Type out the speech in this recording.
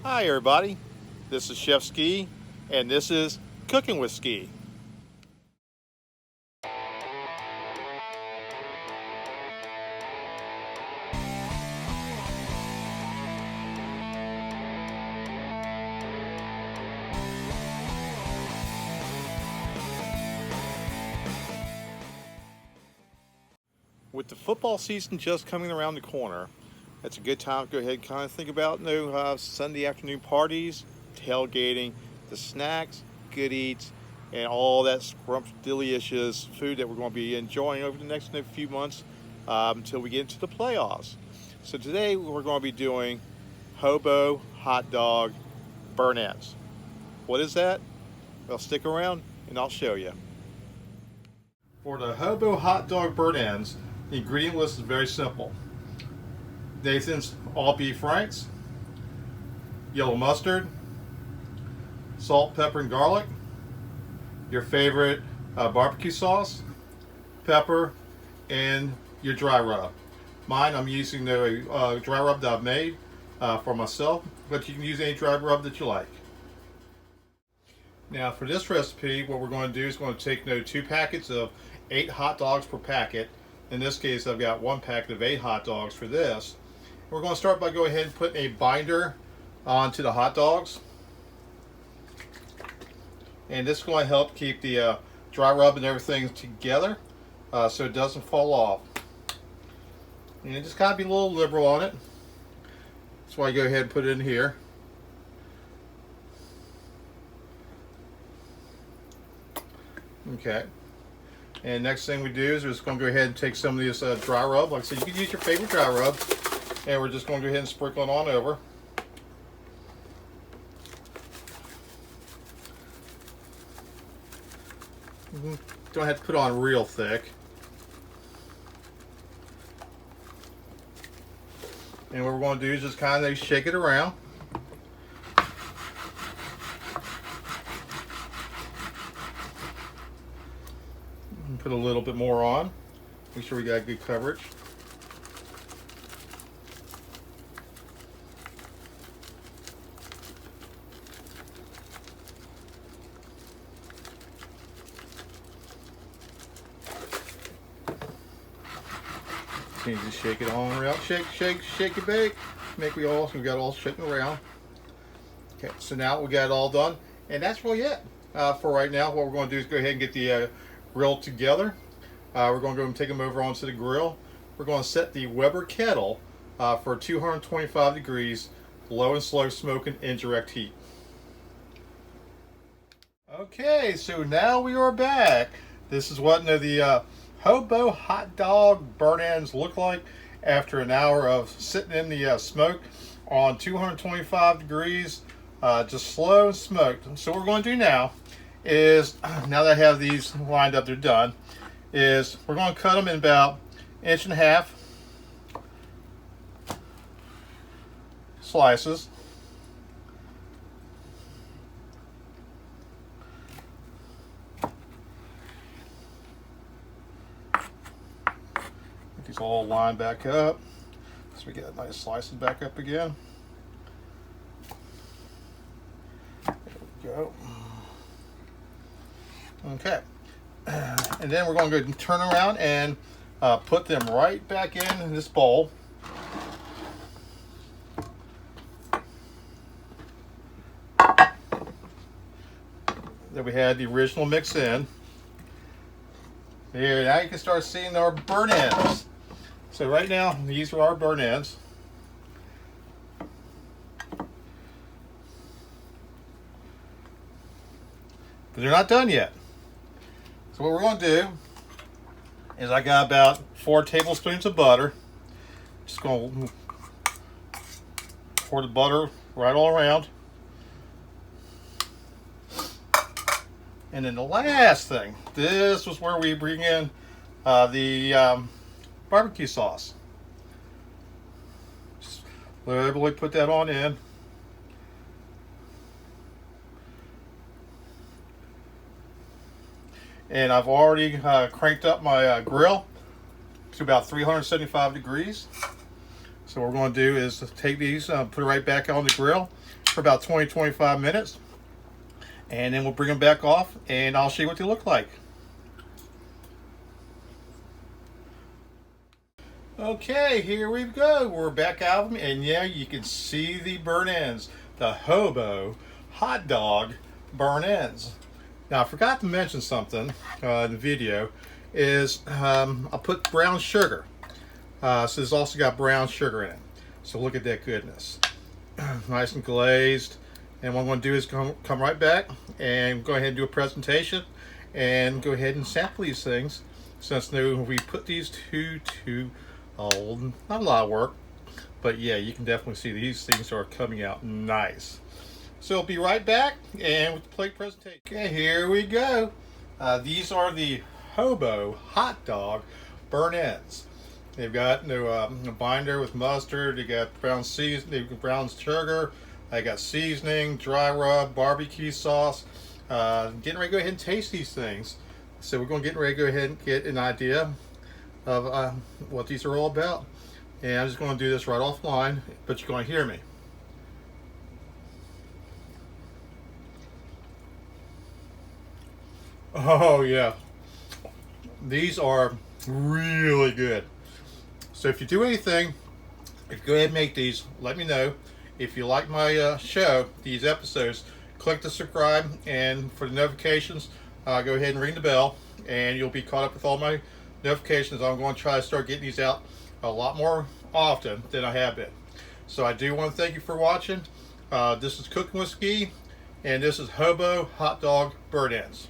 Hi everybody, this is Chef Ski, and this is Cooking with Ski. With the football season just coming around the corner, it's a good time to go ahead and kind of think about Sunday afternoon parties, tailgating, the snacks, good eats, and all that scrumptious food that we're going to be enjoying over the next few months until we get into the playoffs. So today we're going to be doing Hobo hot dog burnt ends. What is that? Well, stick around and I'll show you. For the Hobo hot dog burnt ends, the ingredient list is very simple. Nathan's all beef franks, yellow mustard, salt, pepper, and garlic, your favorite barbecue sauce, pepper, and your dry rub. Mine, I'm using the dry rub that I've made for myself, but you can use any dry rub that you like. Now for this recipe, what we're going to do is going to take 2 packets of 8 hot dogs per packet. In this case, I've got 1 packet of 8 hot dogs for this. We're going to start by going ahead and putting a binder onto the hot dogs. And this is going to help keep the dry rub and everything together so it doesn't fall off. And just kind of be a little liberal on it. That's why I go ahead and put it in here. Okay. And next thing we do is we're just going to go ahead and take some of this dry rub. Like I said, you can use your favorite dry rub. And we're just going to go ahead and sprinkle it on over. Don't have to put on real thick. And what we're going to do is just kind of shake it around. And put a little bit more on. Make sure we got good coverage. You just shake it all around. Shake, shake, shake it, bake. We got all shaking around. Okay, so now we got it all done, and that's really it for right now. What we're going to do is go ahead and get the grill together. We're going to go and take them over onto the grill. We're going to set the Weber kettle for 225 degrees, low and slow smoke and indirect heat. Okay, so now we are back. This is what the Hobo hot dog burnt ends look like after an hour of sitting in the smoke on 225 degrees, just slow and smoked. So what we're going to do now is, now that I have these lined up, they're done, is we're going to cut them in about 1.5 inch slices. These all line back up, so we get nice slices back up again. There we go. Okay, and then we're going to go and turn around and put them right back in this bowl. That we had the original mix in. There, now you can start seeing our burnt ends. So right now, these are our burnt ends. But they're not done yet. So what we're going to do is I got about 4 tablespoons of butter. Just going to pour the butter right all around. And then the last thing, this was where we bring in the barbecue sauce. Just liberally put that on in. And I've already cranked up my grill to about 375 degrees. So what we're going to do is take these, put it right back on the grill, for about 20-25 minutes, and then we'll bring them back off and I'll show you what they look like. Okay, here we go. We're back out of them, and yeah, you can see the burnt ends, the Hobo hot dog burnt ends. Now, I forgot to mention something in the video is I put brown sugar. So it's also got brown sugar in it. So look at that goodness. Nice and glazed. And what I'm going to do is come right back and go ahead and do a presentation and go ahead and sample these things. Since we put these to old, not a lot of work, but yeah, you can definitely see these things are coming out nice. So I'll be right back and with the plate presentation. Okay, here we go. These are the Hobo hot dog burnt ends. They've got a binder with mustard. They got brown sugar. They got seasoning, dry rub, barbecue sauce. Getting ready to go ahead and taste these things. So we're going to get ready to go ahead and get an idea of what these are all about. And I'm just going to do this right offline, but you're going to hear me. Oh yeah, these are really good. So if you do anything, if you go ahead and make these, let me know. If you like my show, these episodes, click the subscribe, and for the notifications, go ahead and ring the bell, and you'll be caught up with all my notifications. I'm going to try to start getting these out a lot more often than I have been. So I do want to thank you for watching. This is Cooking with Ski, and this is Hobo hot dog burnt ends.